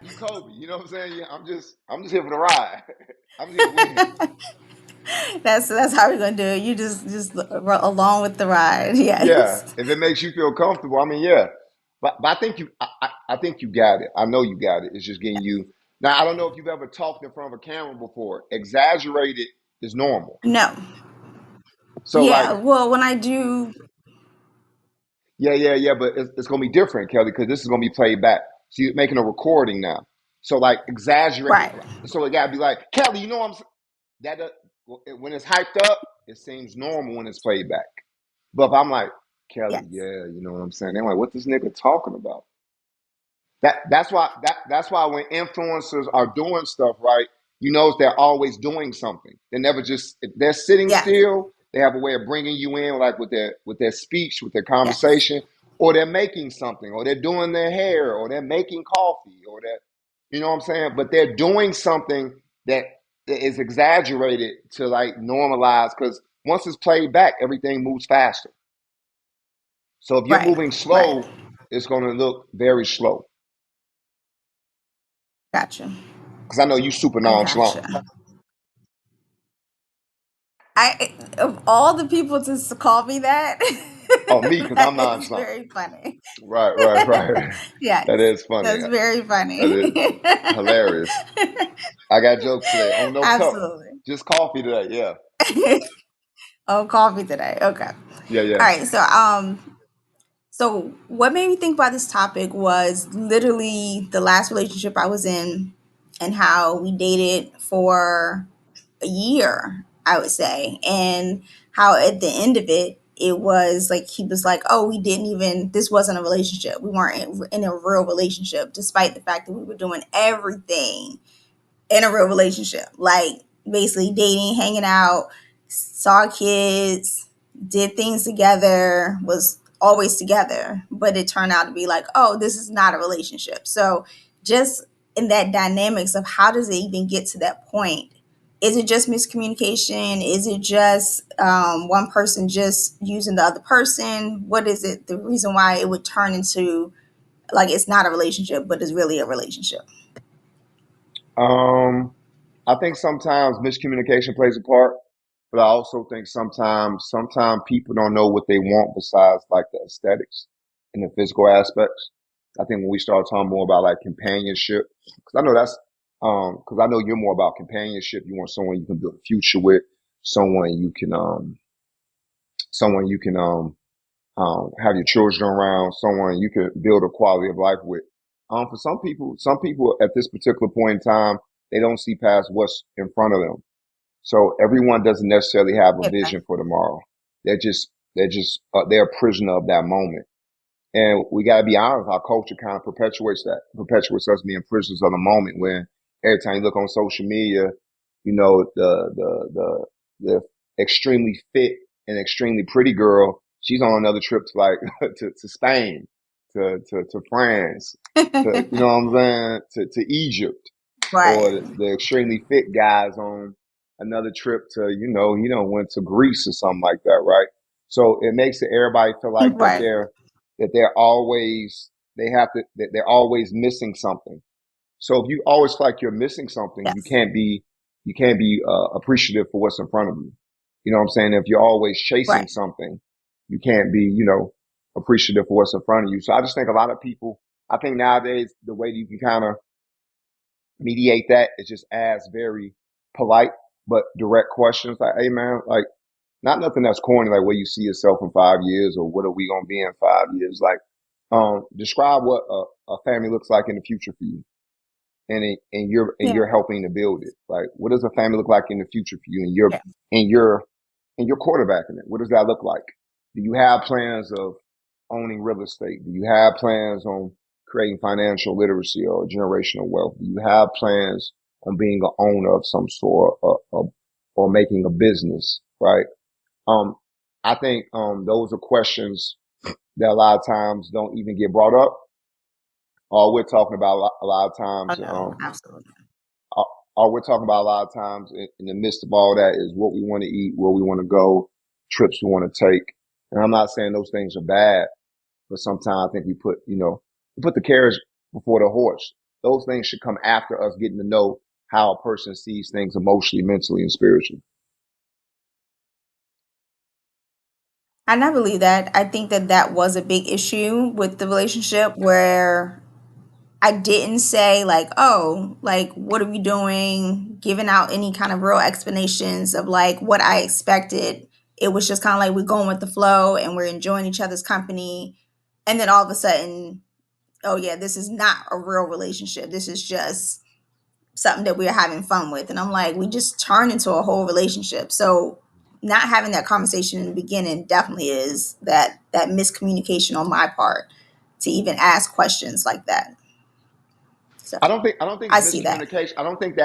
You Kobe. You know what I'm saying? Yeah, I'm just here for the ride. I'm just here to win. That's how we're gonna do it. You just along with the ride. Yeah, Yes. if it makes you feel comfortable, I mean, yeah. But I think I think you got it. I know you got it. It's just getting you. Now, I don't know if you've ever talked in front of a camera before. Exaggerated is normal. No. So, like, Yeah. Well, when I do, yeah. But it's going to be different, Kelly, because this is going to be played back. So you're making a recording now. So, like, exaggerate. right. So it got to be like, Kelly, you know what I'm saying? That when it's hyped up, it seems normal when it's played back. But if I'm like, Kelly, Yes. yeah, you know what I'm saying? They're like, what this nigga talking about? That's why when influencers are doing stuff right, you notice they're always doing something. They never just if they're sitting Yes. still. They have a way of bringing you in, like with their speech, with their Yes. conversation, or they're making something, or they're doing their hair, or they're making coffee, or that you know what I'm saying. But they're doing something that is exaggerated to like normalize because once it's played back, everything moves faster. So if you're Right. moving Right. slow, it's going to look very slow. Gotcha. Because I know you super I nonchalant. gotcha. I of all the people to call me that, Oh, me, because I'm that is nonchalant. very funny. Right. That Yes, is funny. that's very That funny. is hilarious. I got jokes today. On no cup, Absolutely. just coffee today. Yeah, Oh, coffee today. Okay. All yeah. right. So what made me think about this topic was literally the last relationship I was in and how we dated for a year, I would say. And how at the end of it, it was like he was like, "Oh, we didn't even. This wasn't a relationship. We weren't in a real relationship, despite the fact that we were doing everything in a real relationship. Like basically dating, hanging out, saw kids, did things together, was always together. But it turned out to be like, oh, this is not a relationship. So just in that dynamics of how does it even get to that point? Is it just miscommunication? Is it just one person just using the other person? What is it? The reason why it would turn into like it's not a relationship, but it's really a relationship. Um, I think sometimes miscommunication plays a part, but I also think sometimes people don't know what they want besides like the aesthetics and the physical aspects. I think when we start talking more about like companionship, because I know because I know you're more about companionship. You want someone you can build a future with, someone you can, someone you can, have your children around, someone you can build a quality of life with. For some people at this particular point in time, they don't see past what's in front of them. So everyone doesn't necessarily have a Okay. vision for tomorrow. They're a prisoner of that moment. And we got to be honest, our culture kind of perpetuates us being prisoners of the moment when every time you look on social media, you know, the extremely fit and extremely pretty girl, she's on another trip to like, to Spain, to France, you know what I'm saying? To Egypt, Right. or the extremely fit guys on another trip to, he don't went to Greece or something like that, right? So it makes it everybody feel like Right. that they're always that they're always missing something. So if you always feel like you're missing something, Yes. you can't be appreciative for what's in front of you. You know what I'm saying? If you're always chasing Right. something, you can't be, appreciative for what's in front of you. So I just think a lot of people, I think nowadays the way that you can kind of mediate that is just ask very polite but direct questions like, hey man, like not nothing that's corny, like where you see yourself in 5 years or what are we gonna be in 5 years. Like, describe what a family looks like in the future for you, and Yeah. you're helping to build it. Like, what does a family look like in the future for you, Yeah. and you're and you're quarterbacking it? What does that look like? Do you have plans of owning real estate? Do you have plans on creating financial literacy or generational wealth? Do you have plans on being an owner of some sort, or making a business, right? Um, I think those are questions that a lot of times don't even get brought up. All we're talking about a lot of Oh times, no, absolutely. all we're talking about a lot of times in the midst of all that is what we want to eat, where we want to go, trips we want to take. And I'm not saying those things are bad, but sometimes I think we put the carriage before the horse. those things should come after us getting to know how a person sees things emotionally, mentally, and spiritually. I never believe that. I think that that was a big issue with the relationship where I didn't say like, "Oh, like what are we doing?" giving out any kind of real explanations of like what I expected. It was just kind of like we're going with the flow and we're enjoying each other's company. And then all of a sudden, oh yeah, this is not a real relationship. This is just something that we're having fun with. And I'm like, we just turned into a whole relationship. So not having that conversation in the beginning definitely is that miscommunication on my part to even ask questions like that. So I don't think I it's see that. miscommunication. I don't think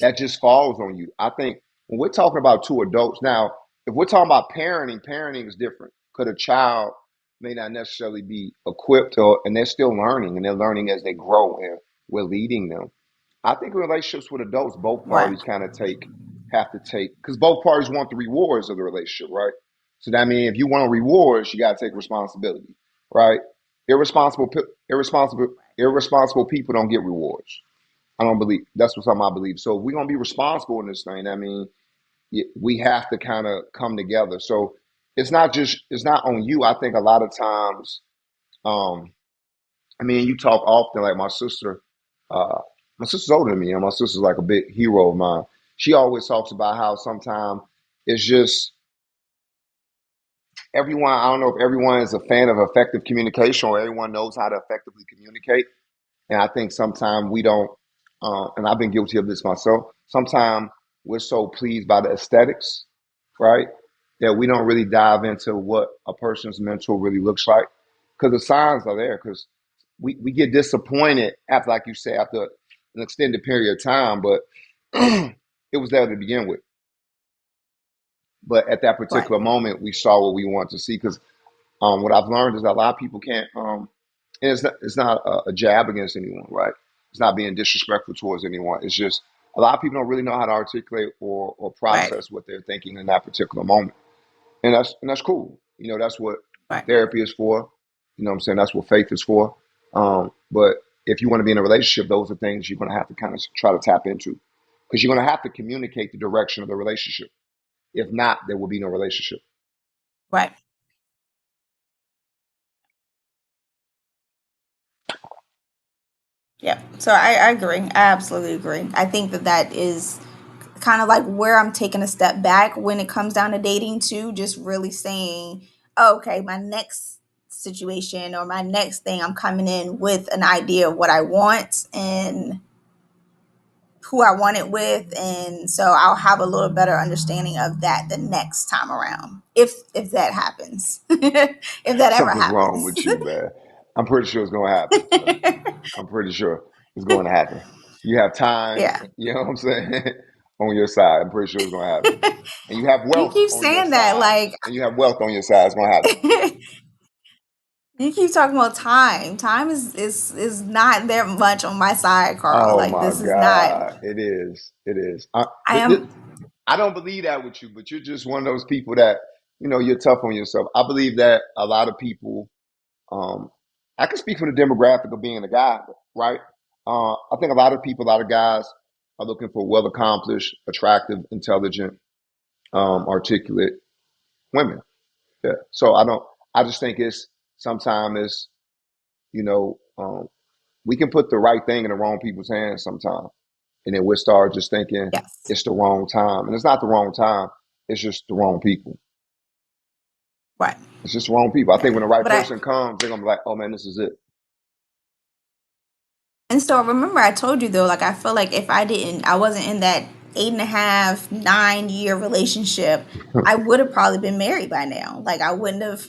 that just falls on you. I think when we're talking about two adults now, if we're talking about parenting, parenting is different. Because a child may not necessarily be equipped, or and they're still learning, and they're learning as they grow, and we're leading them. I think in relationships with adults, both Right. parties kind of have to take, because both parties want the rewards of the relationship, right? So that means if you want rewards, you got to take responsibility, right? Irresponsible, irresponsible, irresponsible people don't get rewards. I don't believe that's what something I believe. So if we're gonna be responsible in this thing, I mean, we have to kind of come together. So it's not on you. I think a lot of times, um, I mean, you talk often like uh, my sister's older than me, and my sister's like a big hero of mine. She always talks about how sometimes it's just everyone. I don't know if everyone is a fan of effective communication or everyone knows how to effectively communicate. And I think sometimes we don't, and I've been guilty of this myself. Sometimes we're so pleased by the aesthetics, right, that we don't really dive into what a person's mental really looks like. Because the signs are there. Because we get disappointed after, like you say, after an extended period of time, but it was there to begin with. But at that Right. particular moment, we saw what we wanted to see. Because what I've learned is that a lot of people can't. And it's not a jab against anyone, right? It's not being disrespectful towards anyone. It's just a lot of people don't really know how to articulate or Right. process what they're thinking in that particular moment, and that's cool. You know, that's what Right. therapy is for. You know what I'm saying? That's what faith is for. But if you want to be in a relationship, those are things you're going to have to kind of try to tap into because you're going to have to communicate the direction of the relationship. If not, there will be no relationship. Right. Yeah. So I agree. I absolutely agree. I think that that is kind of like where I'm taking a step back when it comes down to dating too, just really saying, oh, okay, my next situation or my next thing, I'm coming in with an idea of what I want and who I want it with, and so I'll have a little better understanding of that the next time around, if that happens, if that ever Something's wrong happens. with you, man. I'm pretty sure it's going to happen. I'm pretty sure it's going to happen. You have time, Yeah, you know what I'm saying, on your side. I'm pretty sure it's going to happen. And you have you wealth keep on your saying that side. like And you have wealth on your side. It's going to happen. you keep talking about time. Time is not there much on my side, Carl. Oh Like my this is not. God. It is. It is. I am. I don't believe that with you, but you're just one of those people that, you're tough on yourself. I believe that a lot of people, um, I can speak from the demographic of being a guy, right? I think a lot of people, a lot of guys are looking for well accomplished, attractive, intelligent, articulate women. Yeah. So I just think it's sometimes it's, you know, we can put the right thing in the wrong people's hands sometimes. And then we'll start just thinking Yes. it's the wrong time. And it's not the wrong time. It's just the wrong people. Right. It's just the wrong people. I think Yeah. when the right But I person comes, they're gonna be like, oh man, this is it. And so remember, I told you though, like I feel like if I wasn't in that 8.5, 9 year relationship, I would have probably been married by now. Like I wouldn't have,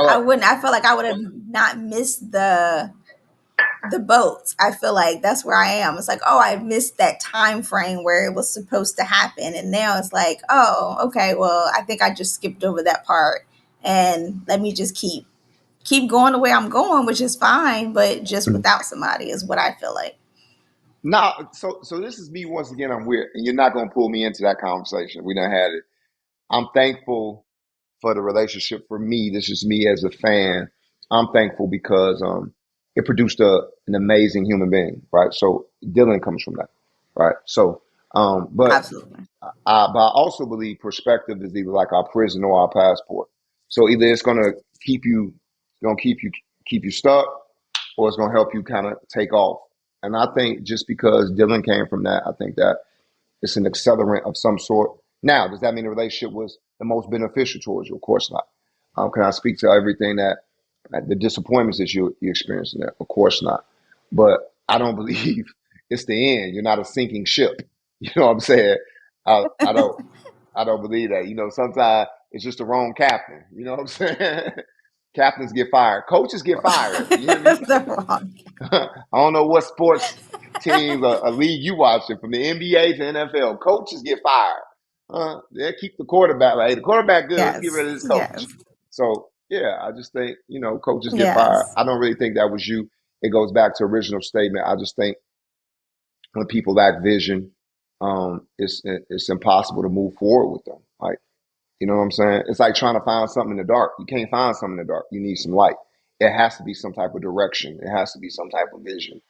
I Well, wouldn't. I feel like I would have not missed the boat. I feel like that's where I am. It's like, oh, I missed that time frame where it was supposed to happen, and now it's like, oh, okay, well, I think I just skipped over that part, and let me just keep going the way I'm going, which is fine, but just without somebody is what I feel like. now, so this is me once again. I'm weird, and you're not gonna pull me into that conversation. We done had it. I'm thankful for the relationship. For me, this is me as a fan. I'm thankful because it produced an amazing human being, right? So Dylan comes from that, right? So, but Absolutely. but I also believe perspective is either like our prison or our passport. So either it's gonna keep you stuck, or it's gonna help you kind of take off. And I think just because Dylan came from that, I think that it's an accelerant of some sort. Now, does that mean the relationship was the most beneficial towards you? Of course not. Can I speak to everything that the disappointments that you experienced in that? Of course not. But I don't believe it's the end. You're not a sinking ship. You know what I'm saying? I, I don't I don't believe that. You know, sometimes it's just the wrong captain. You know what I'm saying? Captains get fired. Coaches get fired. You hear me? The wrong. I don't know what sports teams or league you watching from the NBA to NFL. Coaches get fired. They'll keep the quarterback. Like, hey, the quarterback good. Let's get rid Yes. of this coach. Yes. So yeah, I just think coaches get fired. Yes. I don't really think that was you. It goes back to original statement. I just think when people lack vision, it's impossible to move forward with them. Like, you know what I'm saying? It's like trying to find something in the dark. You can't find something in the dark. You need some light. It has to be some type of direction. It has to be some type of vision.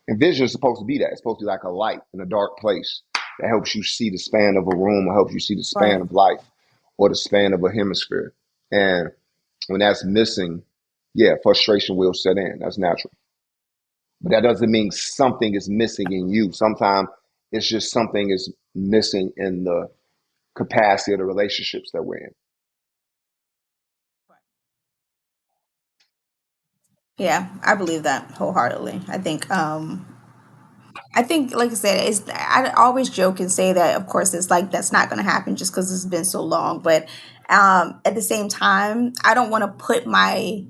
And vision is supposed to be that. It's supposed to be like a light in a dark place that helps you see the span of a room or helps you see the span Right. of life or the span of a hemisphere. And when that's missing, yeah, frustration will set in. That's natural. But that doesn't mean something is missing in you. Sometimes it's just something is missing in the capacity of the relationships that we're in. Yeah, I believe that wholeheartedly. I think, like I said, I always joke and say that, of course, it's like that's not going to happen just because it's been so long. But at the same time, I don't want to put my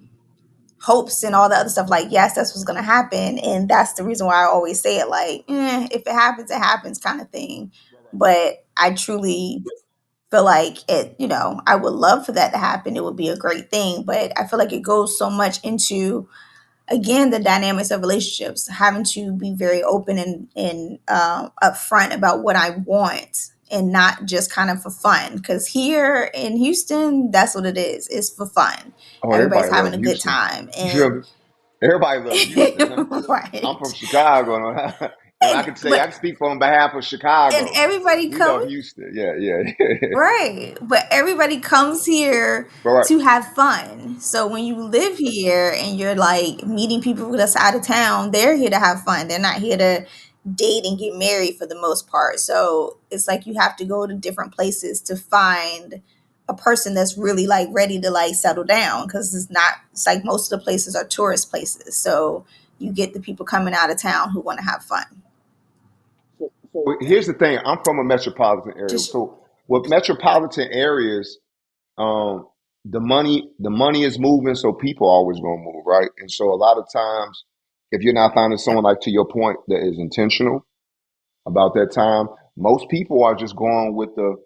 hopes and all the other stuff like, yes, that's what's going to happen. And that's the reason why I always say it like, if it happens, it happens kind of thing. But I truly feel like I would love for that to happen. It would be a great thing. But I feel like it goes so much into, again, the dynamics of relationships, having to be very open and upfront about what I want and not just kind of for fun. Because here in Houston, that's what it is. It's for fun. Oh, Everybody's everybody having love a good Houston. time. You feel me? And Everybody love Houston, huh? I'm from right. Chicago, and I And can say I but can speak on behalf of and Chicago. everybody We love comes. Houston. Yeah, yeah. Right. But everybody comes here All right. to have fun. So when you live here and you're like meeting people that's out of town, they're here to have fun. They're not here to date and get married for the most part. So it's like you have to go to different places to find a person that's really like ready to like settle down, because it's like most of the places are tourist places. So you get the people coming out of town who want to have fun. So here's the thing. I'm from a metropolitan area. Just So with metropolitan areas, um, the money is moving, so people are always gonna move, right? And so a lot of times, if you're not finding yeah, someone like to your point that is intentional about that time, most people are just going with the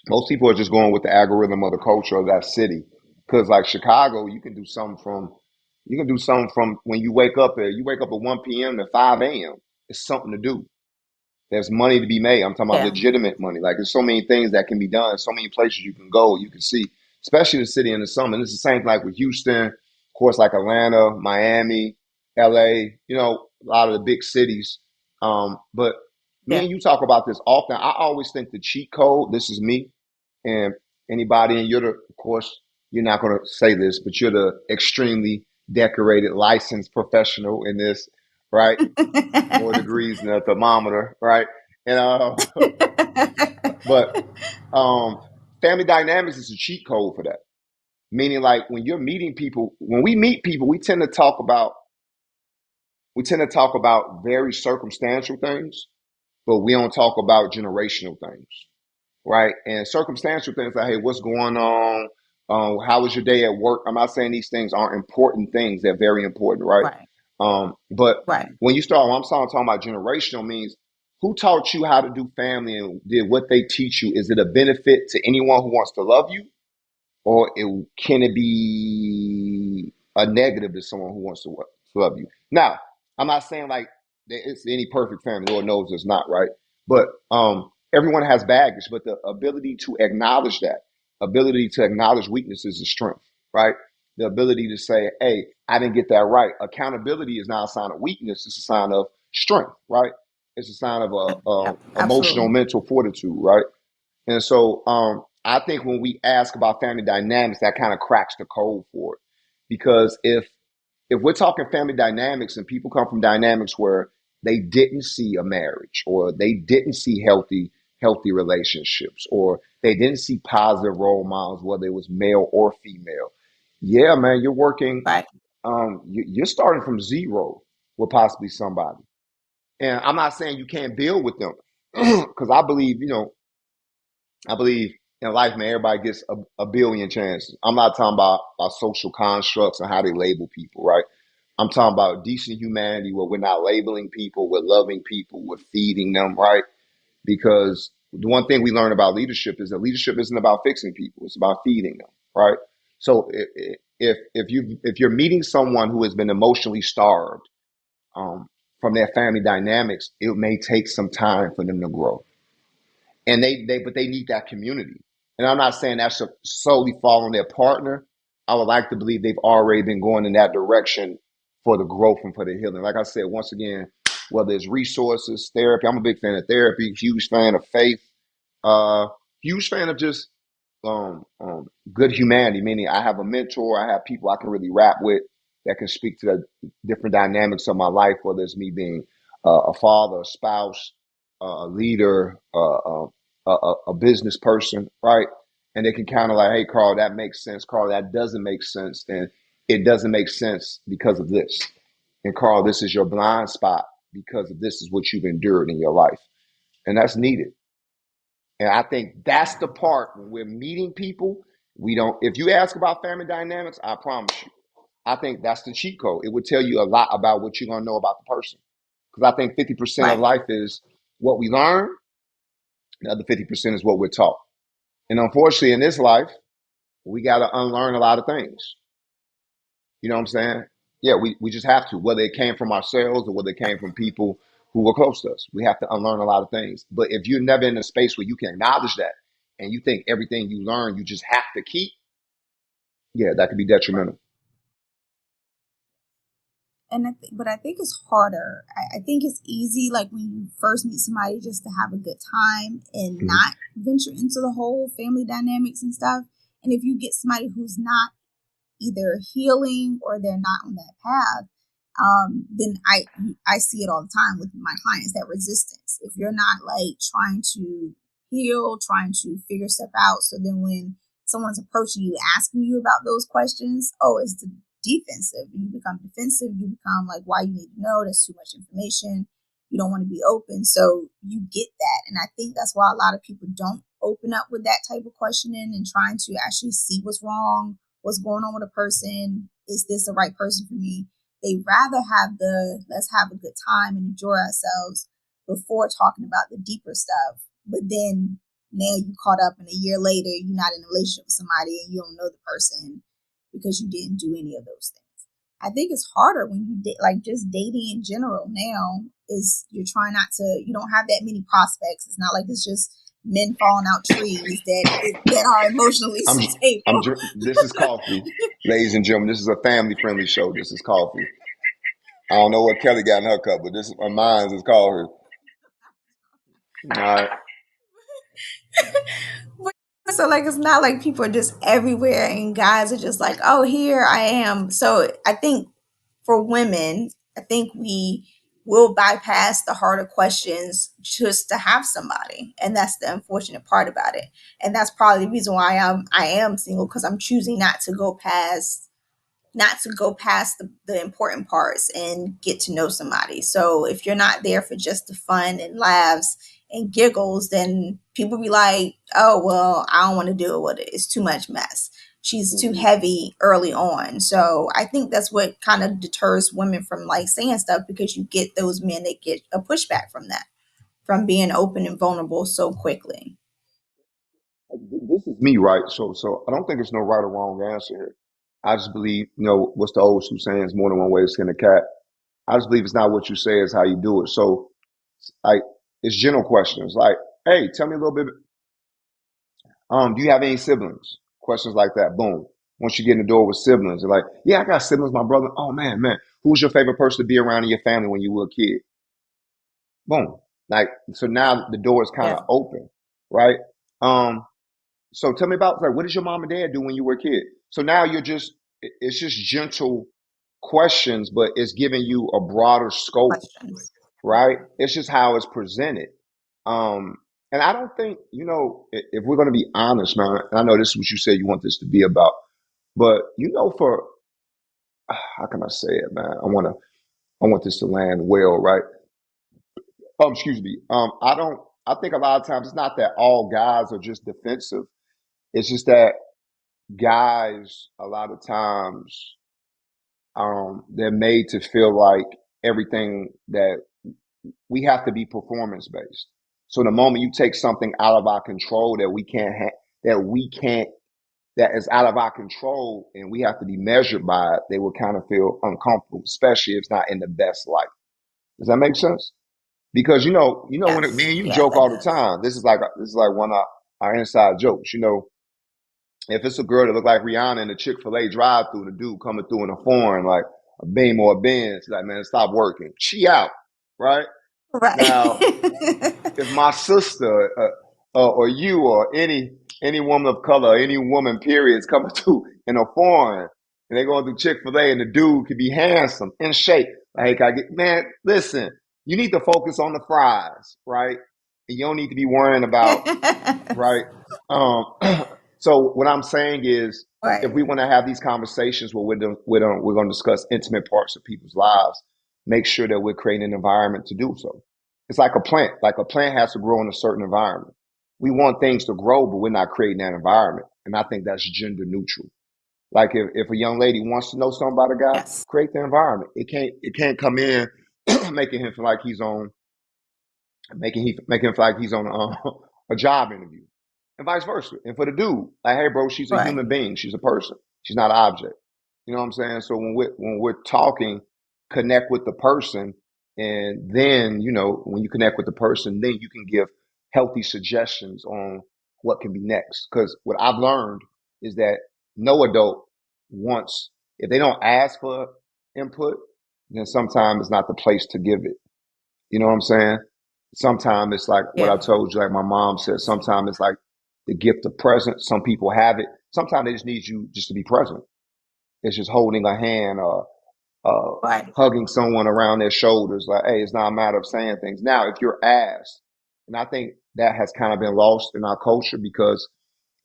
most people are just going with the algorithm of the culture of that city. Because like Chicago, you can do something from when you wake up at 1 p.m. to 5 a.m. It's something to do. There's money to be made. I'm talking about yeah, legitimate money. Like there's so many things that can be done, so many places you can go, you can see, especially the city in the summer. And it's the same like with Houston, of course, like Atlanta, Miami, LA, a lot of the big cities. But me yeah. and you talk about this often. I always think the cheat code, this is me, and anybody, and of course, you're not going to say this, but you're the extremely decorated, licensed professional in this, right? More degrees than a thermometer, right? And but um, family dynamics is a cheat code for that. Meaning, like when you're meeting people, when we meet people, we tend to talk about very circumstantial things, but we don't talk about generational things, right? And circumstantial things like, hey, what's going on? How was your day at work? I'm not saying these things aren't important things; they're very important, right? Right, But right. when I'm talking about generational, means who taught you how to do family and did what they teach you? Is it a benefit to anyone who wants to love you, or can it be a negative to someone who wants to love you? Now, I'm not saying like it's any perfect family. Lord knows it's not, right? But everyone has baggage, but the ability to acknowledge weakness is a strength, right? the ability to say, hey, I didn't get that right. Accountability is not a sign of weakness, it's a sign of strength, right? It's a sign of Yep, emotional, absolutely. mental fortitude, right? And so I think when we ask about family dynamics, that kind of cracks the code for it. Because if we're talking family dynamics and people come from dynamics where they didn't see a marriage or they didn't see healthy relationships or they didn't see positive role models, whether it was male or female, yeah, man, you're working. Right. You're starting from zero with possibly somebody. And I'm not saying you can't build with them, because I believe, I believe in life, man, everybody gets a billion chances. I'm not talking about social constructs and how they label people, right? I'm talking about decent humanity where we're not labeling people, we're loving people, we're feeding them, right? Because the one thing we learn about leadership is that leadership isn't about fixing people, it's about feeding them, right? So if you're meeting someone who has been emotionally starved from their family dynamics, it may take some time for them to grow, and they need that community. And I'm not saying that should solely fall on their partner. I would like to believe they've already been going in that direction for the growth and for the healing. Like I said, once again, whether it's resources, therapy, I'm a big fan of therapy, huge fan of faith, uh, huge fan of just good humanity. Meaning, I have a mentor, I have people I can really rap with that can speak to the different dynamics of my life, whether it's me being a father, a spouse, a leader, a business person, right? And they can kind of like, hey, Carl, that makes sense. Carl, that doesn't make sense. And it doesn't make sense because of this. And Carl, this is your blind spot because of this is what you've endured in your life. And that's needed. And I think that's the part when we're meeting people, we don't, if you ask about family dynamics, I promise you, I think that's the cheat code. It would tell you a lot about what you're going to know about the person. Because I think 50% of Right. life is what we learn, the other 50% is what we're taught. And unfortunately, in this life, we got to unlearn a lot of things. You know what I'm saying? Yeah, we just have to, whether it came from ourselves or whether it came from people who were close to us. We have to unlearn a lot of things. But if you're never in a space where you can acknowledge that and you think everything you learn you just have to keep, yeah, that could be Right. detrimental. And but I think it's harder. I think it's easy, like when you first meet somebody, just to have a good time and Mhm. not venture into the whole family dynamics and stuff. And if you get somebody who's not either healing or they're not on that path, then I see it all the time with my clients, that resistance. If you're not like trying to heal, trying to figure stuff out, so then when someone's approaching you, asking you about those questions, oh, it's the defensive. You become defensive. You become like, why you need to know? That's too much information. You don't want to be open. So you get that. And I think that's why a lot of people don't open up with that type of questioning and trying to actually see what's wrong, what's going on with a person. Is this the right person for me? They rather have the let's have a good time and enjoy ourselves before talking about the deeper stuff. But then now you caught up and a year later you're not in a relationship with somebody and you don't know the person because you didn't do any of those things. I think it's harder when you like just dating in general now is you're trying not to, you don't have that many prospects. It's not like it's just men falling out trees that are emotionally I'm, stable. this is coffee, ladies and gentlemen. This is a family friendly show. This is coffee. I don't know what Kelly got in her cup, but this is mine is coffee. All right. So like it's not like people are just everywhere and guys are just like, oh, here I am. So I think for women, I think we will bypass the harder questions just to have somebody. And that's the unfortunate part about it. And that's probably the reason why I am single, because I'm choosing not to go past the important parts and get to know somebody. So if you're not there for just the fun and laughs and giggles, then people be like, oh, well, I don't want to deal with it. It's too much mess. She's too Mm-hmm. heavy early on. So I think that's what kind of deters women from like saying stuff, because you get those men that get a pushback from that, from being open and vulnerable so quickly. This is me, right? So I don't think there's no right or wrong answer here. I just believe, what's the old school saying? It's more than one way to skin a cat. I just believe it's not what you say, it's how you do it. So, like, it's general questions like, hey, tell me a little bit. Do you have any siblings? Questions like that. Boom. once you get in the door with siblings. They're like, yeah, I got siblings, my brother. Oh man, who's your favorite person to be around in your family when you were a kid? Boom. Like, so now the door is kind Yeah. of open, right? Um, so tell me about, like, what did your mom and dad do when you were a kid? So now it's just gentle questions, but it's giving you a broader scope, Questions. right? It's just how it's presented. Um, and I don't think, if we're going to be honest, man, and I know this is what you said you want this to be about, but for, how can I say it, man? I want this to land well, right? Excuse me. I think a lot of times it's not that all guys are just defensive. It's just that guys, a lot of times, they're made to feel like everything that we have to be performance based. So the moment you take something out of our control that is out of our control and we have to be measured by it, they will kind of feel uncomfortable, especially if it's not in the best light. Does that make sense? Because when me Yes. and you Yes, joke that all the does. time. This is like one of our inside jokes. If it's a girl that look like Rihanna in the Chick-fil-A drive-through, the dude coming through in a foreign like a Beam or a Benz, like, man, stop working. She out, right? Right. Now, if my sister or you or any woman of color, any woman period is coming through in a foreign and they're going through Chick-fil-A and the dude could be handsome, in shape. Like, man, listen, you need to focus on the fries, right? And you don't need to be worrying about, right? Um, so what I'm saying is, if Right. we want to have these conversations where we're going to discuss intimate parts of people's lives, make sure that we're creating an environment to do so. It's like a plant. Like a plant has to grow in a certain environment. We want things to grow, but we're not creating that environment. And I think that's gender neutral. Like if a young lady wants to know something about a guy, Yes. create the environment. It can't come in making him feel like he's on making him feel like he's on a job interview, and vice versa. And for the dude, like, hey, bro, she's a Right. human being. She's a person. She's not an object. You know what I'm saying? So when we're talking, connect with the person, and then when you connect with the person, then you can give healthy suggestions on what can be next. Because what I've learned is that no adult wants, if they don't ask for input, then sometimes it's not the place to give it. You know what I'm saying? Sometimes it's like what Yeah. I told you, like my mom said, sometimes it's like the gift of presence. Some people have it. Sometimes they just need you just to be present. It's just holding a hand or Right. hugging someone around their shoulders. Like, hey, it's not a matter of saying things. Now, if you're asked, and I think that has kind of been lost in our culture because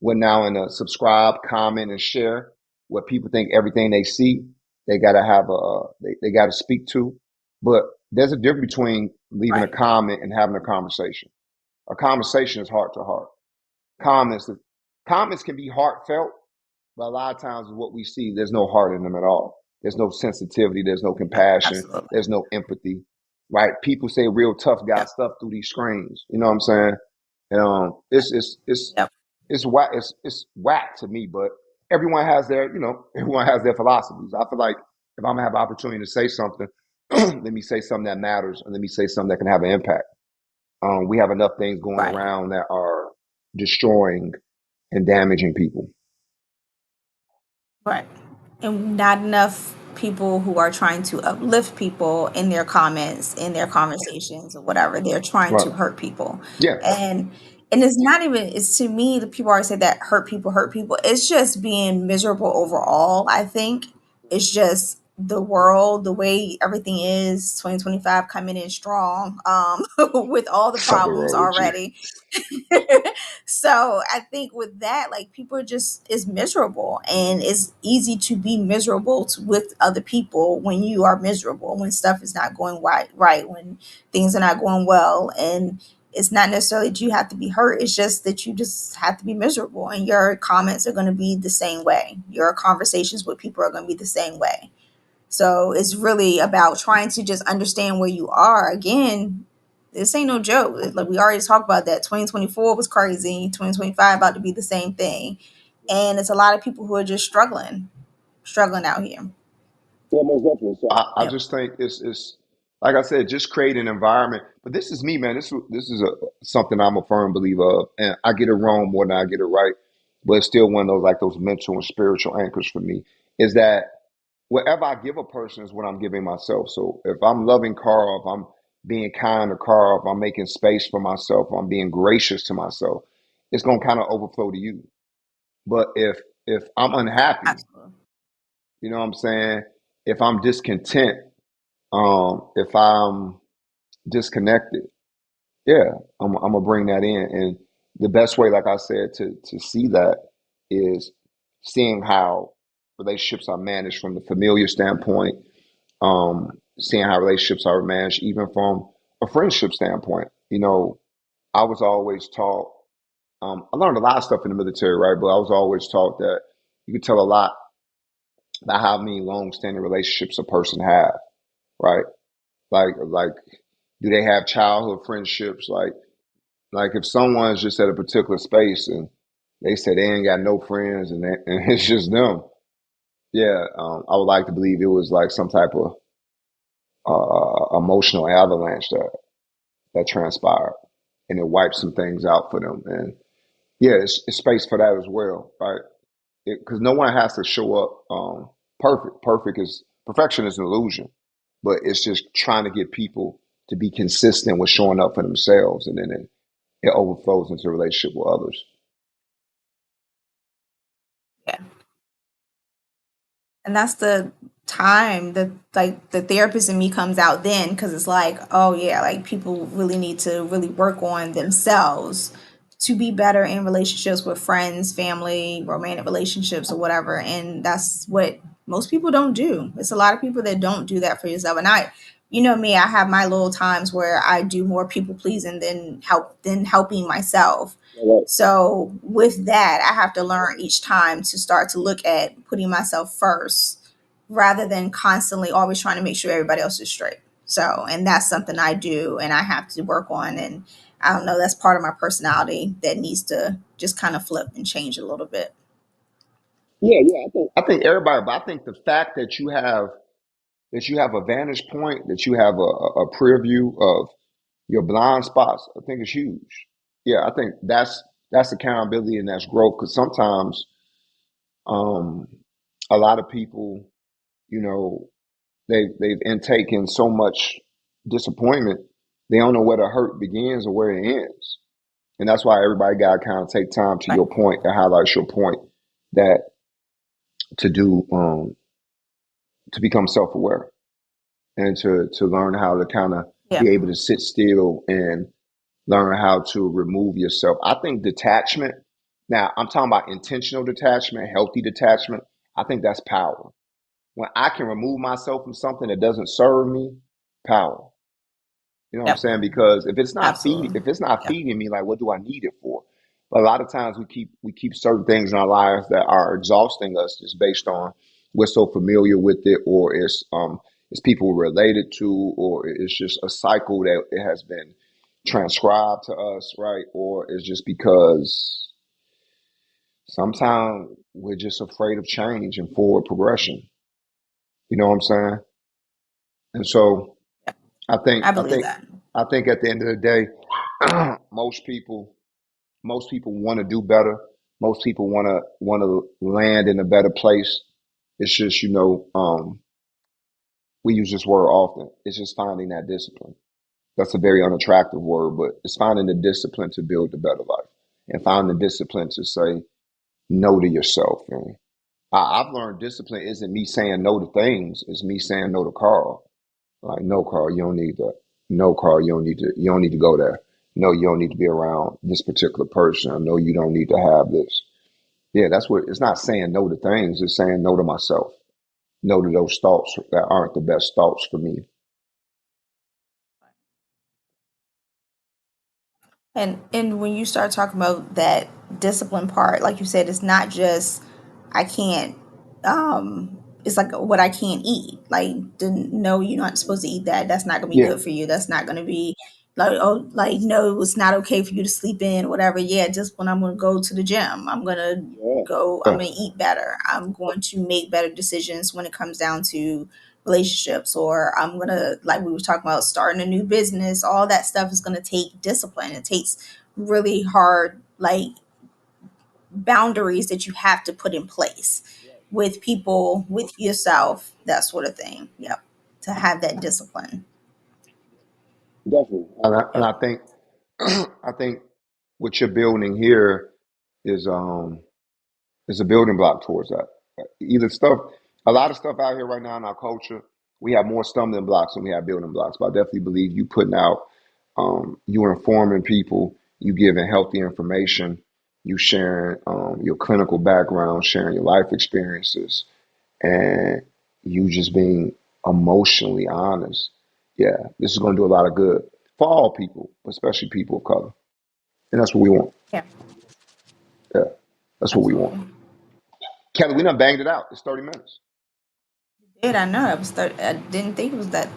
we're now in a subscribe, comment, and share where people think everything they see, they gotta have they gotta speak to. But there's a difference between leaving a Right. comment and having a conversation. A conversation is heart to heart. Comments, comments can be heartfelt, but a lot of times what we see, there's no heart in them at all. There's no sensitivity. There's no compassion. Absolutely. There's no empathy, right? People say real tough guy Yep. stuff through these screens. You know what I'm saying? And Yep. it's whack. It's whack to me, but everyone has their philosophies. I feel like if I'm gonna have an opportunity to say something, let me say something that matters, and let me say something that can have an impact. We have enough things going Right. around that are destroying and damaging people. Right. And not enough people who are trying to uplift people in their comments, in their conversations or whatever. They're trying Right. to hurt people. Yeah. And it's not even it's to me the people always say that hurt people. It's just being miserable overall, I think. It's just the world, the way everything is, 2025 coming in strong, with all the Something problems wrong with you. already. So I think with that, like people just is miserable, and it's easy to be miserable with other people when you are miserable, when stuff is not going right, when things are not going well, and it's not necessarily that you have to be hurt. It's just that you just have to be miserable, and your comments are going to be the same way. Your conversations with people are going to be the same way. So it's really about trying to just understand where you are. Again, this ain't no joke. Like we already talked about that. 2024 was crazy. 2025 about to be the same thing. And it's a lot of people who are just struggling out here. Yeah, most definitely. So I Yep. just think it's like I said, just create an environment. But this is me, man. This is something I'm a firm believer of, and I get it wrong more than I get it right. but it's still one of those like those mental and spiritual anchors for me. Is that whatever I give a person is what I'm giving myself. So if I'm loving Carl, if I'm being kind to Carl, if I'm making space for myself, if I'm being gracious to myself, it's gonna kind of overflow to you. But if I'm unhappy, Absolutely. you know what I'm saying? If I'm discontent, if I'm disconnected, yeah, I'm gonna bring that in. And the best way, like I said, to see that is seeing how relationships are managed from the familiar standpoint, seeing how relationships are managed even from a friendship standpoint. You know, I was always taught, I learned a lot of stuff in the military, right? But I was always taught that you could tell a lot about how many long-standing relationships a person have, right? Like, do they have childhood friendships? Like if someone's just at a particular space and they say they ain't got no friends and it's just them, yeah, I would like to believe it was like some type of emotional avalanche that transpired, and it wiped some things out for them. And yeah, it's space for that as well, right? Because no one has to show up perfect. Perfection is an illusion, but it's just trying to get people to be consistent with showing up for themselves, and then it overflows into a relationship with others. Yeah. And that's the time that like the therapist in me comes out then, because it's like, oh yeah, like people really need to really work on themselves to be better in relationships with friends, family, romantic relationships, or whatever. And that's what most people don't do. It's a lot of people that don't do that for yourself. And I, you know me, I have my little times where I do more people pleasing than helping myself. Right. So with that, I have to learn each time to start to look at putting myself first rather than constantly always trying to make sure everybody else is straight. So, and that's something I do and I have to work on. And I don't know, that's part of my personality that needs to just kind of flip and change a little bit. Yeah, yeah. I think everybody, but I think the fact that you have a vantage point, that you have a preview of your blind spots, I think is huge. Yeah, I think that's accountability and that's growth. Because sometimes um, a lot of people, you know, they've intaken so much disappointment, they don't know where the hurt begins or where it ends. And that's why everybody got to kind of take time to Right. your point, to highlight your point, that to do to become self aware and to learn how to kind of Yeah. be able to sit still and learn how to remove yourself. I think detachment. Now I'm talking about intentional detachment, healthy detachment. I think that's power. When I can remove myself from something that doesn't serve me, power. You know what I'm Yep. saying? Because Absolutely. if it's not Yep. feeding me, like what do I need it for? But a lot of times we keep certain things in our lives that are exhausting us just based on we're so familiar with it, or it's people we're related to, or it's just a cycle that it has been transcribed to us, right? Or it's just because sometimes we're just afraid of change and forward progression. You know what I'm saying? And so Yep. I think I I believe think that. I think at the end of the day, most people most people want to do better. Most people want to land in a better place. It's just we use this word often. It's just finding that discipline. That's a very unattractive word, but it's finding the discipline to build a better life and finding the discipline to say no to yourself. And I've learned discipline isn't me saying no to things; it's me saying no to Carl. Like, no, Carl, you don't need that. No, Carl, you don't need to go there. No, you don't need to be around this particular person. No, you don't need to have this. Yeah, that's what it's not saying no to things, it's saying no to myself. No to those thoughts that aren't the best thoughts for me. And when you start talking about that discipline part, like you said, it's not just I can't it's like what I can't eat. Like no, you're not supposed to eat that. That's not gonna be Yeah, good for you. That's not gonna be like, oh, like no, it's not okay for you to sleep in, whatever. Yeah, just when I'm gonna go to the gym, I'm yeah, gonna eat better. I'm going to make better decisions when it comes down to relationships, or I'm gonna, like we were talking about, starting a new business. All that stuff is gonna take discipline. It takes really hard, like boundaries that you have to put in place with people, with yourself, that sort of thing. Yep. To have that discipline. Definitely. And Yep. I think I think what you're building here is is a building block towards that. Either stuff, a lot of stuff out here right now in our culture, we have more stumbling blocks than we have building blocks. But I definitely believe you putting out, you informing people, you giving healthy information, you sharing your clinical background, sharing your life experiences, and you just being emotionally honest. Yeah, this is going to do a lot of good for all people, especially people of color. And that's what we want. Yeah. Yeah, that's what we want. Absolutely. Kelly, we done banged it out. It's 30 minutes. Did I know? I didn't think it was that